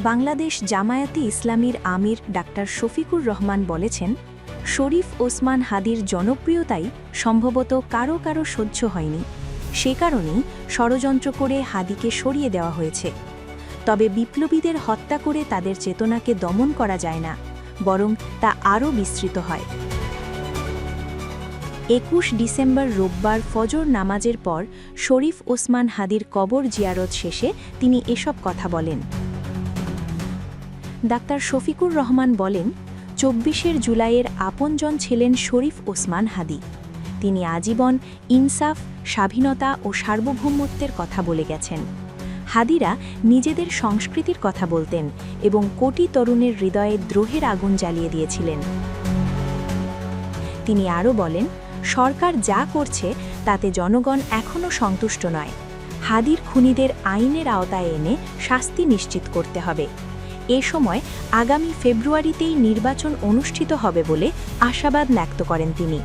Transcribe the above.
বাংলাদেশ জামায়াতে ইসলামীর আমির ডাক্তার শফিকুর রহমান বলেছেন, শরীফ ওসমান হাদির জনপ্রিয়তাই সম্ভবত কারো কারো সহ্য হয়নি, সে কারণেই ষড়যন্ত্র করে হাদিকে সরিয়ে দেওয়া হয়েছে। তবে বিপ্লবীদের হত্যা করে তাদের চেতনাকে দমন করা যায় না, বরং তা আরও বিস্তৃত হয়। ২১ ডিসেম্বর রোববার ফজর নামাজের পর শরীফ ওসমান হাদির কবর জিয়ারত শেষে তিনি এসব কথা বলেন। ডাক্তার শফিকুর রহমান বলেন, ২৪ জুলাইয়ের আপনজন ছিলেন শরীফ ওসমান হাদি। তিনি আজীবন ইনসাফ, স্বাধীনতা ও সার্বভৌমত্বের কথা বলে গেছেন। হাদিরা নিজেদের সংস্কৃতির কথা বলতেন এবং কোটি তরুণের হৃদয়ে দ্রোহের আগুন জ্বালিয়ে দিয়েছিলেন। তিনি আরও বলেন, সরকার যা করছে তাতে জনগণ এখনও সন্তুষ্ট নয়। হাদির খুনিদের আইনের আওতায় এনে শাস্তি নিশ্চিত করতে হবে। এ সময় আগামী ফেব্রুয়ারিতেই নির্বাচন অনুষ্ঠিত হবে বলে আশাবাদ ব্যক্ত করেন তিনি।